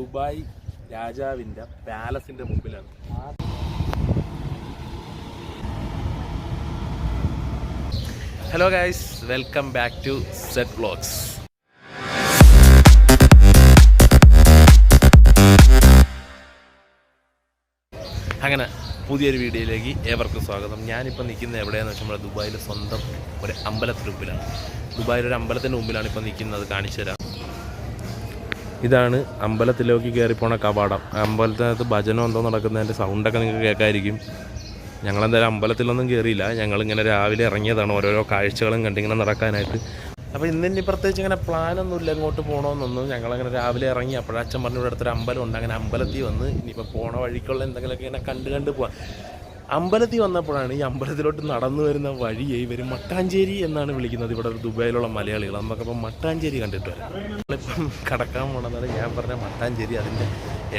Dubai രാജാവിൻ്റെ പാലസിൻ്റെ മുമ്പിലാണ്. Hello guys, welcome back to set vlogs. അങ്ങനെ പുതിയൊരു വീഡിയോയിലേക്ക് ഏവർക്കും സ്വാഗതം. ഞാനിപ്പോൾ നിൽക്കുന്നത് എവിടെയാണെന്ന് വെച്ചാൽ നമ്മുടെ ദുബായിലെ സ്വന്തം ഒരു അമ്പലത്തിന് മുമ്പിലാണ്. ദുബായിലൊരു അമ്പലത്തിൻ്റെ മുമ്പിലാണ് ഇപ്പോൾ നിൽക്കുന്നത്. കാണിച്ചു തരാം. ഇതാണ് അമ്പലത്തിലേക്ക് കയറിപ്പോണ കവാടം. അമ്പലത്തിനകത്ത് ഭജനം എന്തോ നടക്കുന്നതിൻ്റെ സൗണ്ടൊക്കെ നിങ്ങൾക്ക് കേൾക്കാമായിരിക്കും. ഞങ്ങളെന്തായാലും അമ്പലത്തിലൊന്നും കയറിയില്ല. ഞങ്ങളിങ്ങനെ രാവിലെ ഇറങ്ങിയതാണ് ഓരോരോ കാഴ്ചകളും കണ്ടിങ്ങനെ നടക്കാനായിട്ട്. അപ്പോൾ ഇന്നിനി പ്രത്യേകിച്ച് ഇങ്ങനെ പ്ലാനൊന്നുമില്ല എങ്ങോട്ട് പോകണമെന്നൊന്നും. ഞങ്ങളങ്ങനെ രാവിലെ ഇറങ്ങി. അപ്പോഴച്ഛൻ പറഞ്ഞു ഇവിടെ അടുത്തൊരു അമ്പലമുണ്ട്. അങ്ങനെ അമ്പലത്തിൽ വന്ന് ഇനിയിപ്പോൾ പോണ വഴിക്കുള്ള എന്തെങ്കിലുമൊക്കെ ഇങ്ങനെ കണ്ട് പോവാം. അമ്പലത്തിൽ വന്നപ്പോഴാണ് ഈ അമ്പലത്തിലോട്ട് നടന്നു വരുന്ന വഴിയെ ഇവർ മട്ടാഞ്ചേരി എന്നാണ് വിളിക്കുന്നത്. ഇവിടെ ദുബായിലുള്ള മലയാളികൾ. നമുക്കപ്പോൾ മട്ടാഞ്ചേരി കണ്ടിട്ട് വരാം. നമ്മളിപ്പം കടക്കാൻ പോകണമെന്നാണ് ഞാൻ പറഞ്ഞ മട്ടാഞ്ചേരി. അതിൻ്റെ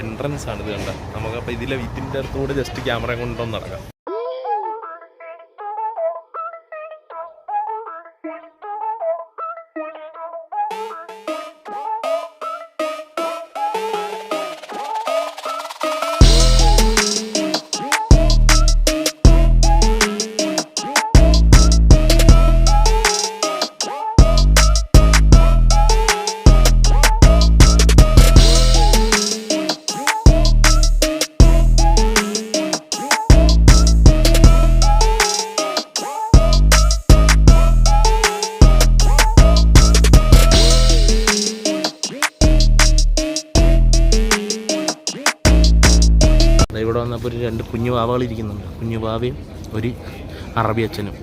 എൻട്രൻസ് ആണ് ഇത് കണ്ട. നമുക്കപ്പോൾ ഇതിൻ്റെ അടുത്തുകൂടെ ജസ്റ്റ് ക്യാമറ കൊണ്ടൊന്ന് നടക്കാം. ഇവിടെ വന്നപ്പോൾ ഒരു 2 കുഞ്ഞു വാവകൾ ഇരിക്കുന്നുണ്ട്. കുഞ്ഞു വാവയും ഒരു അറബി അച്ഛനും.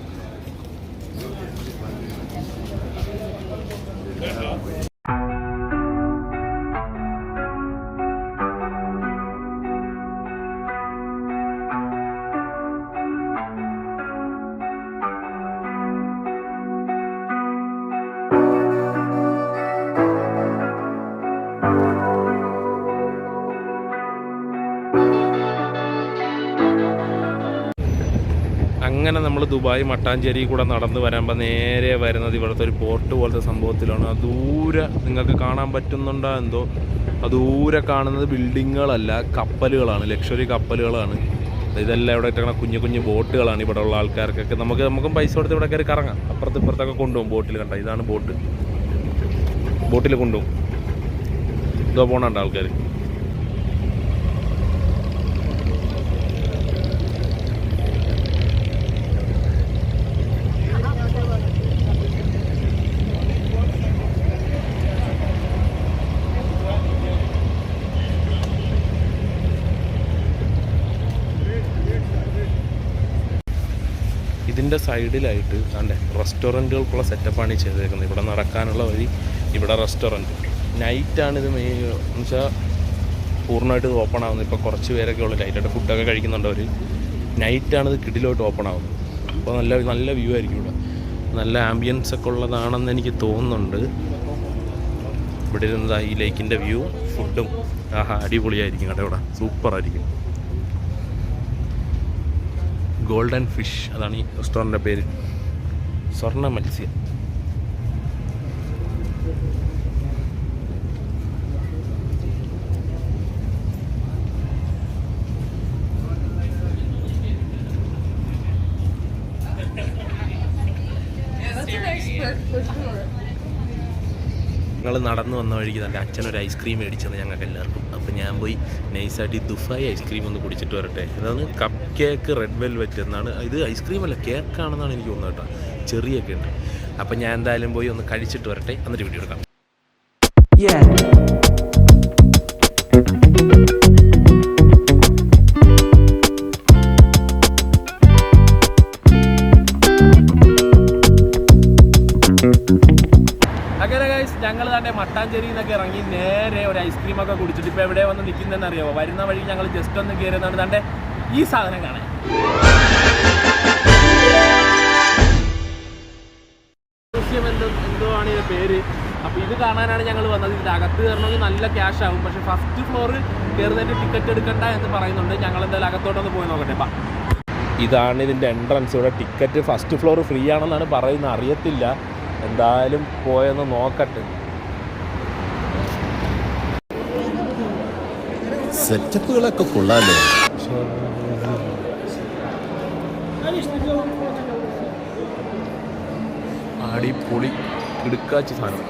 അങ്ങനെ നമ്മൾ ദുബായ് മട്ടാഞ്ചേരി കൂടെ നടന്ന് വരുമ്പോൾ നേരെ വരുന്നത് ഇവിടുത്തെ ഒരു പോർട്ട് പോലത്തെ സംഭവത്തിലാണ്. ദൂരെ നിങ്ങൾക്ക് കാണാൻ പറ്റുന്നുണ്ടോ എന്തോ. ദൂരെ കാണുന്നത് ബിൽഡിങ്ങുകളല്ല, കപ്പലുകളാണ്, ലക്ഷറി കപ്പലുകളാണ്. ഇതെല്ലാം ഇവിടെ ഇട്ട കുഞ്ഞു കുഞ്ഞു ബോട്ടുകളാണ്. ഇവിടെ ഉള്ള ആൾക്കാർക്കൊക്കെ നമുക്കും പൈസ കൊടുത്ത് ഇവിടെ കയറി കറങ്ങാം. അപ്പുറത്ത് ഇപ്പുറത്തൊക്കെ കൊണ്ടുപോകും ബോട്ടിൽ. കണ്ട, ഇതാണ് ബോട്ടിൽ കൊണ്ടുപോകും. ഇതോ പോകണുണ്ട് ആൾക്കാർ. ഇതിൻ്റെ സൈഡിലായിട്ട് കണ്ടേ റെസ്റ്റോറൻറ്റുകൾക്കുള്ള സെറ്റപ്പാണ് ഈ ചെയ്തേക്കുന്നത്. ഇവിടെ നടക്കാനുള്ള വഴി, ഇവിടെ റെസ്റ്റോറൻറ്റ്. നൈറ്റാണ് ഇത് എന്ന് വെച്ചാൽ പൂർണ്ണമായിട്ട് ഇത് ഓപ്പൺ ആവുന്നത്. ഇപ്പോൾ കുറച്ച് പേരൊക്കെ ഉള്ളു ലൈറ്റായിട്ട് ഫുഡൊക്കെ കഴിക്കുന്നുണ്ട് അവർ. നൈറ്റാണ് ഇത് കിടിലോട്ട് ഓപ്പൺ ആവുന്നത്. അപ്പോൾ നല്ല വ്യൂ ആയിരിക്കും ഇവിടെ. നല്ല ആംബിയൻസ് ഒക്കെ ഉള്ളതാണെന്ന് എനിക്ക് തോന്നുന്നുണ്ട്. ഇവിടെ ഇരുന്നത് ഈ ലേക്കിൻ്റെ വ്യൂ, ഫുഡും അടിപൊളിയായിരിക്കും കേട്ടോ. ഇവിടെ സൂപ്പറായിരിക്കും. ഗോൾഡൻ ഫിഷ്, അതാണ് ഈ റെസ്റ്റോറൻറ്റിൻ്റെ പേര്. സ്വർണ്ണ മത്സ്യം. ഞങ്ങൾ നടന്നു വന്ന വഴിക്ക് തന്നെ അച്ഛനൊരു ഐസ്ക്രീം മേടിച്ചത് ഞങ്ങൾക്ക് എല്ലാവർക്കും. അപ്പോൾ ഞാൻ പോയി നൈസായിട്ട് ഈ ദുബായ് ഐസ്ക്രീം ഒന്ന് കുടിച്ചിട്ട് വരട്ടെ. അതാണ് കപ്പ് കേക്ക് റെഡ് വെൽവെറ്റ് എന്നാണ്. ഇത് ഐസ്ക്രീമല്ല, കേക്കാണെന്നാണ് എനിക്ക് തോന്നുന്നത് കേട്ടോ. ചെറിയൊക്കെ ഉണ്ട്. അപ്പോൾ ഞാൻ എന്തായാലും പോയി ഒന്ന് കഴിച്ചിട്ട് വരട്ടെ, എന്നിട്ട് വീഡിയോ എടുക്കാം. ഞങ്ങൾ തന്നെ മട്ടാഞ്ചേരിയിൽ നിന്നൊക്കെ ഇറങ്ങി നേരെ ഒരു ഐസ്ക്രീമൊക്കെ കുടിച്ചിട്ട് ഇപ്പോൾ എവിടെ വന്ന് നിൽക്കുന്നതെന്ന് അറിയാമോ? വരുന്ന വഴി ഞങ്ങൾ ജസ്റ്റ് ഒന്ന് കയറുന്നതാണ് തൻ്റെ ഈ സാധനം കാണാൻ. എന്തോ ആണ് ഇതിൻ്റെ പേര്. അപ്പോൾ ഇത് കാണാനാണ് ഞങ്ങൾ വന്നത്. ഇതിൻ്റെ അകത്ത് കയറണമെങ്കിൽ നല്ല ക്യാഷ് ആകും. പക്ഷേ ഫസ്റ്റ് ഫ്ലോർ കയറുന്നതിൻ്റെ ടിക്കറ്റ് എടുക്കണ്ട എന്ന് പറയുന്നുണ്ട്. ഞങ്ങൾ എന്തായാലും അകത്തോട്ടൊന്ന് പോയി നോക്കട്ടെ. ഇതാണ് ഇതിൻ്റെ എൻട്രൻസ്. ഇവിടെ ടിക്കറ്റ് ഫസ്റ്റ് ഫ്ലോർ ഫ്രീ ആണെന്നാണ് പറയുന്നത്. അറിയത്തില്ല, എന്തായാലും പോയെന്ന് നോക്കട്ടെ. സെറ്റപ്പുകളൊക്കെ കൊള്ളാലോ. അടിപൊളി കിടുക്കാച്ചി സാധനം.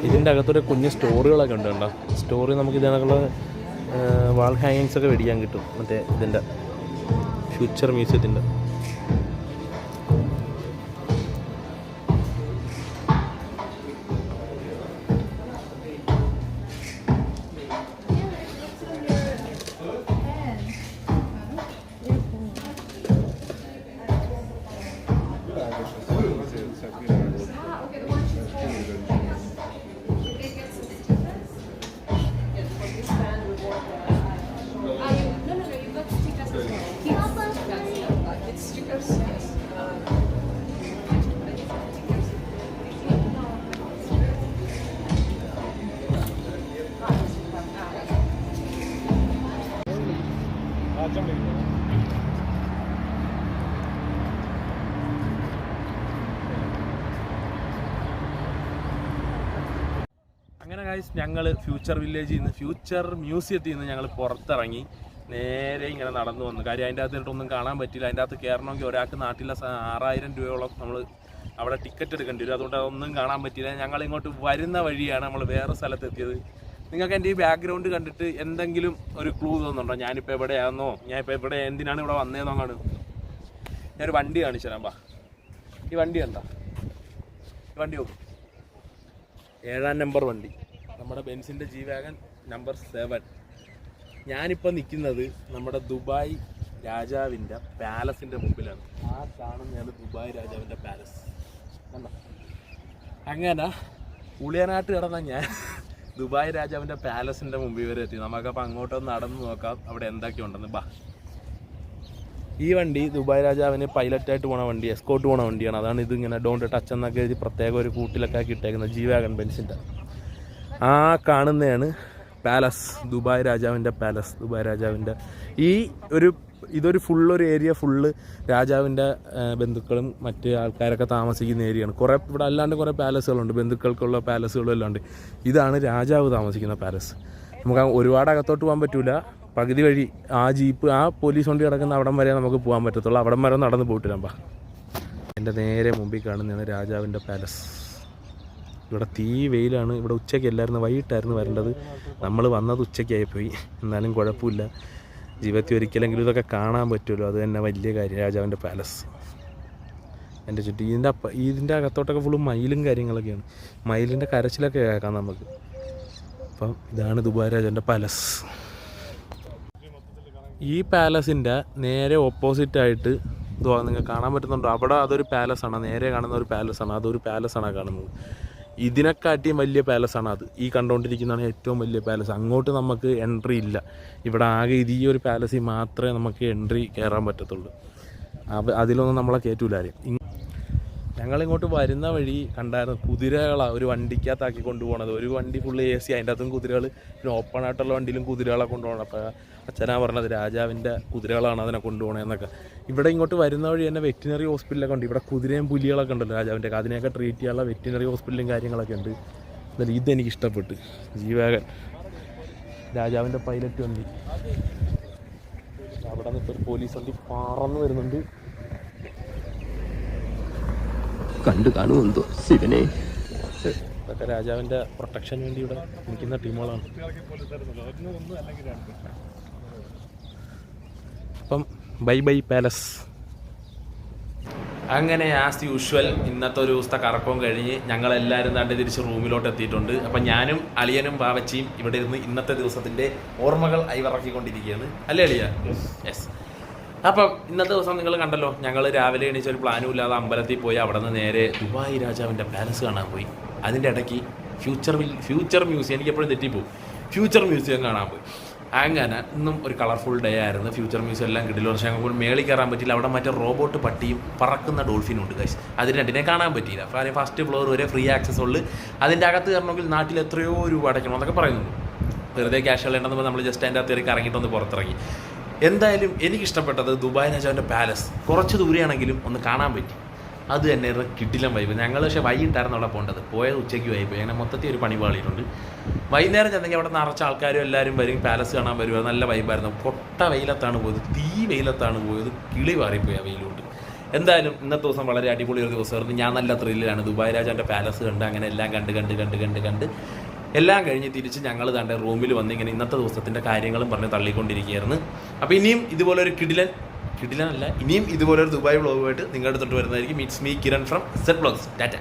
ഇതിൻ്റെ അകത്തൊരു കുഞ്ഞ് സ്റ്റോറുകളൊക്കെ ഉണ്ട് കേട്ടോ. സ്റ്റോറി നമുക്ക് ഇതിനുള്ള വാൾ ഹാങ്ങിങ്സ് ഒക്കെ മേടിക്കാൻ കിട്ടും. മറ്റേ ഇതിൻ്റെ ഫ്യൂച്ചർ മ്യൂസിയത്തിൻ്റെ. അങ്ങനെ ഗൈസ്, ഞങ്ങൾ ഫ്യൂച്ചർ വില്ലേജിൽ നിന്ന്, ഫ്യൂച്ചർ മ്യൂസിയത്തിൽ നിന്ന് ഞങ്ങൾ പുറത്തിറങ്ങി നേരെ ഇങ്ങനെ നടന്നു വന്നു. കാര്യം അതിൻ്റെ അകത്തിട്ടൊന്നും കാണാൻ പറ്റില്ല. അതിൻ്റെ അകത്ത് കയറണമെങ്കിൽ ഒരാൾക്ക് നാട്ടിലെ 6000 രൂപയോളം നമ്മൾ അവിടെ ടിക്കറ്റ് എടുക്കേണ്ടി വരും. അതുകൊണ്ട് അതൊന്നും കാണാൻ പറ്റില്ല. ഞങ്ങൾ ഇങ്ങോട്ട് വരുന്ന വഴിയാണ് നമ്മൾ വേറെ സ്ഥലത്തെത്തിയത്. നിങ്ങൾക്ക് എൻ്റെ ഈ ബാക്ക്ഗ്രൗണ്ട് കണ്ടിട്ട് എന്തെങ്കിലും ഒരു ക്ലൂ തോന്നുന്നുണ്ടോ? ഞാനിപ്പോൾ എവിടെയാണെന്നോ, ഞാനിപ്പോൾ ഇവിടെ എന്തിനാണ് ഇവിടെ വന്നതെന്നോ കാണും. ഞാനൊരു വണ്ടി കാണിച്ചു തരാം. ഈ വണ്ടി കണ്ടോ? ഈ വണ്ടി നോക്കും, 7ാം നമ്പർ വണ്ടി, നമ്മുടെ ബെൻസിൻ്റെ ജി വാഗൺ നമ്പർ 7. ഞാനിപ്പോൾ നിൽക്കുന്നത് നമ്മുടെ ദുബായ് രാജാവിൻ്റെ പാലസിൻ്റെ മുമ്പിലാണ്. ആ കാണുന്നതാണ് ദുബായ് രാജാവിൻ്റെ പാലസ്. കണ്ടോ? അങ്ങനെ ഉളിയനാട്ട് കിടന്ന ഞാൻ ദുബായ് രാജാവിൻ്റെ പാലസിൻ്റെ മുമ്പിൽ വരെ എത്തി. നമുക്കപ്പോൾ അങ്ങോട്ടൊന്ന് നടന്ന് നോക്കാം അവിടെ എന്തൊക്കെയുണ്ടെന്ന്. ബാ, ഈ വണ്ടി ദുബായ് രാജാവിന് പൈലറ്റായിട്ട് പോണ വണ്ടി, എസ്കോട്ട് പോണ വണ്ടിയാണ്. അതാണ് ഇതിങ്ങനെ ഡോണ്ട് ടച്ച് എന്നൊക്കെ എഴുതി പ്രത്യേക ഒരു കൂട്ടിലൊക്കെ ആക്കി ഇട്ടേക്കുന്നത്, ജി വാഗൺ ബെൻസിൻ്റെ. ആ കാണുന്നതാണ് പാലസ്, ദുബായ് രാജാവിൻ്റെ പാലസ്. ദുബായ് രാജാവിൻ്റെ ഇതൊരു ഫുള്ളൊരു ഏരിയ ഫുള്ള് രാജാവിൻ്റെ ബന്ധുക്കളും മറ്റ് ആൾക്കാരൊക്കെ താമസിക്കുന്ന ഏരിയയാണ്. കുറേ ഇവിടെ അല്ലാണ്ട് കുറേ പാലസുകളുണ്ട്, ബന്ധുക്കൾക്കുള്ള പാലസുകളും എല്ലാം ഉണ്ട്. ഇതാണ് രാജാവ് താമസിക്കുന്ന പാലസ്. നമുക്ക് ഒരുപാട് അകത്തോട്ട് പോകാൻ പറ്റില്ല. പകുതി വഴി ആ ജീപ്പ്, ആ പോലീസ് വണ്ടി കിടക്കുന്ന അവിടം വരെ നമുക്ക് പോകാൻ പറ്റത്തുള്ളൂ. അവിടം വരെ നടന്ന് പോയിട്ട് വരാം. എൻ്റെ നേരെ മുമ്പിൽ കാണുന്നതാണ് രാജാവിൻ്റെ പാലസ്. ഇവിടെ തീ വെയിലാണ്. ഇവിടെ ഉച്ചയ്ക്കല്ലായിരുന്നു, വൈകിട്ടായിരുന്നു വരേണ്ടത്. നമ്മൾ വന്നത് ഉച്ചയ്ക്കായിപ്പോയി. എന്നാലും കുഴപ്പമില്ല, ജീവിതത്തിൽ ഒരിക്കലെങ്കിലും ഇതൊക്കെ കാണാൻ പറ്റുമല്ലോ, അത് തന്നെ വലിയ കാര്യം. രാജാവിൻ്റെ പാലസ് എൻ്റെ ചുറ്റും. ഇതിൻ്റെ അകത്തോട്ടൊക്കെ ഫുള്ളും മയിലും കാര്യങ്ങളൊക്കെയാണ്. മയിലിൻ്റെ കരച്ചിലൊക്കെ കേൾക്കാം നമുക്ക്. അപ്പം ഇതാണ് ദുബായ് രാജാവിൻ്റെ പാലസ്. ഈ പാലസിൻ്റെ നേരെ ഓപ്പോസിറ്റായിട്ട് നിങ്ങൾക്ക് കാണാൻ പറ്റുന്നുണ്ടോ? അവിടെ അതൊരു പാലസാണ്, നേരെ കാണുന്ന ഒരു പാലസാണ്. അതൊരു പാലസാണ് കാണുന്നത്. ഇതിനെക്കാട്ടിയും വലിയ പാലസാണ് അത്. ഈ കണ്ടുകൊണ്ടിരിക്കുന്നതാണ് ഏറ്റവും വലിയ പാലസ്. അങ്ങോട്ട് നമുക്ക് എൻട്രി ഇല്ല. ഇവിടെ ആകെ ഈ ഒരു പാലസിൽ മാത്രമേ നമുക്ക് എൻട്രി കയറാൻ പറ്റത്തുള്ളൂ. അതിലൊന്നും നമ്മളെ കയറ്റൂല ആരും. ഞങ്ങളിങ്ങോട്ട് വരുന്ന വഴി കണ്ടായിരുന്നു കുതിരകളാണ് ഒരു വണ്ടിക്കകത്താക്കി കൊണ്ടുപോകണത്. ഒരു വണ്ടി ഫുള്ള് AC, അതിൻ്റെ അകത്തും കുതിരകൾ, പിന്നെ ഓപ്പൺ ആയിട്ടുള്ള വണ്ടിയിലും കുതിരകളെ കൊണ്ടുപോകണം. അപ്പോൾ അച്ഛനാ പറഞ്ഞത് രാജാവിൻ്റെ കുതിരകളാണ് അതിനെ കൊണ്ടുപോകണമെന്നൊക്കെ. ഇവിടെ ഇങ്ങോട്ട് വരുന്ന വഴി തന്നെ വെറ്റിനറി ഹോസ്പിറ്റലൊക്കെ ഉണ്ട്. ഇവിടെ കുതിരയും പുലികളൊക്കെ ഉണ്ടല്ലോ രാജാവിൻ്റെ, അതിനെയൊക്കെ ട്രീറ്റ് ചെയ്യാനുള്ള വെറ്റിനറി ഹോസ്പിറ്റലും കാര്യങ്ങളൊക്കെ ഉണ്ട്. എന്നാലും ഇതെനിക്ക് ഇഷ്ടപ്പെട്ടു. ജി വാഗൺ രാജാവിൻ്റെ പൈലറ്റ് വണ്ടി. അവിടെ നിന്ന് ഇപ്പോൾ ഒരു പോലീസ് വണ്ടി പറന്ന് വരുന്നുണ്ട്. കണ്ടു കാണുമെന്തോ ശിവനെ. ഇതൊക്കെ രാജാവിൻ്റെ പ്രൊട്ടക്ഷന് വേണ്ടി ഇവിടെ നിൽക്കുന്ന ടീമുകളാണ്. അപ്പം ബൈ ബൈ പാലസ്. അങ്ങനെ ആസ് യൂഷ്വൽ ഇന്നത്തെ ഒരു ദിവസത്തെ കറക്കവും കഴിഞ്ഞ് ഞങ്ങളെല്ലാവരും താണ്ടി തിരിച്ച് റൂമിലോട്ട് എത്തിയിട്ടുണ്ട്. അപ്പം ഞാനും അളിയനും ബാവച്ചിയും ഇവിടെ ഇരുന്ന് ഇന്നത്തെ ദിവസത്തിൻ്റെ ഓർമ്മകൾ അയവിറക്കിക്കൊണ്ടിരിക്കുകയാണ്. അല്ലേ അളിയ? യെസ്. അപ്പം ഇന്നത്തെ ദിവസം നിങ്ങൾ കണ്ടല്ലോ, ഞങ്ങൾ രാവിലെ എണീച്ച ഒരു പ്ലാനും ഇല്ലാതെ അമ്പലത്തിൽ പോയി അവിടെ നിന്ന് നേരെ ദുബായ് രാജാവിൻ്റെ പാലസ് കാണാൻ പോയി. അതിൻ്റെ ഇടയ്ക്ക് ഫ്യൂച്ചർ മ്യൂസിയം, എനിക്ക് എപ്പോഴും തെറ്റിപ്പോവും, ഫ്യൂച്ചർ മ്യൂസിയം കാണാൻ പോയി. അങ്ങനെ ഇന്നും ഒരു കളർഫുൾ ഡേ ആയിരുന്നു. ഫ്യൂച്ചർ മ്യൂസിയം എല്ലാം കിട്ടില്ല. പക്ഷേ ഞങ്ങൾക്ക് മേളിൽ കയറാൻ പറ്റിയില്ല. അവിടെ മറ്റേ റോബോട്ട് പട്ടിയും പറക്കുന്ന ഡോൾഫിനും ഉണ്ട് ഗൈസ്. അതിന് രണ്ടിനെ കാണാൻ പറ്റിയില്ല. അപ്പോൾ ഫസ്റ്റ് ഫ്ലോർ വരെ ഫ്രീ ആക്സസ് ഉള്ളു. അതിൻ്റെ അകത്ത് കയറണമെങ്കിൽ നാട്ടിൽ എത്രയോ രൂപ അടയ്ക്കണം എന്നൊക്കെ പറയുന്നുണ്ട്. വെറുതെ ക്യാഷ് ഉള്ളതെന്ന് നമ്മൾ ജസ്റ്റ് അതിൻ്റെ അകത്ത് ഇറങ്ങിയിട്ടൊന്ന് പുറത്തിറങ്ങി. എന്തായാലും എനിക്കിഷ്ടപ്പെട്ടത് ദുബായ് രാജാവിൻ്റെ പാലസ്. കുറച്ച് ദൂരെയാണെങ്കിലും ഒന്ന് കാണാൻ പറ്റി. അത് തന്നെ കിടിലം വൈബ്. ഞങ്ങൾ പക്ഷേ വൈകിട്ടായിരുന്നു അവിടെ പോകേണ്ടത്. പോയത് ഉച്ചയ്ക്ക് വൈബ്. അങ്ങനെ മൊത്തത്തിൽ ഒരു പണി പാളിയിട്ടുണ്ട്. വൈകുന്നേരം ചെന്നെങ്കിൽ അവിടെ നിറച്ച ആൾക്കാരും എല്ലാവരും വരും, പാലസ് കാണാൻ വരുക. നല്ല വൈബായിരുന്നു. പൊട്ട വെയിലത്താണ് പോയത്, തീ വെയിലത്താണ് പോയത്. കിളി മാറിപ്പോയി ആ വെയിലുകൊണ്ട്. എന്തായാലും ഇന്നത്തെ ദിവസം വളരെ അടിപൊളി ഒരു ദിവസമായിരുന്നു. ഞാൻ നല്ല ത്രില്ലിലാണ്. ദുബായ് രാജാവിൻ്റെ പാലസ് കണ്ട് അങ്ങനെ എല്ലാം കണ്ട് എല്ലാം കഴിഞ്ഞ് തിരിച്ച് ഞങ്ങൾ തൻ്റെ റൂമിൽ വന്ന് ഇങ്ങനെ ഇന്നത്തെ ദിവസത്തിൻ്റെ കാര്യങ്ങളും പറഞ്ഞ് തള്ളിക്കൊണ്ടിരിക്കുകയായിരുന്നു. അപ്പോൾ ഇനിയും ഇതുപോലൊരു കിടിലനല്ല, ഇനിയും ഇതുപോലൊരു ദുബായ് വ്ളോഗുമായിട്ട് നിങ്ങളുടെ അടുത്തോട്ട് വരുന്നതായിരിക്കും. It's me Kiran from set vlogs. Tata.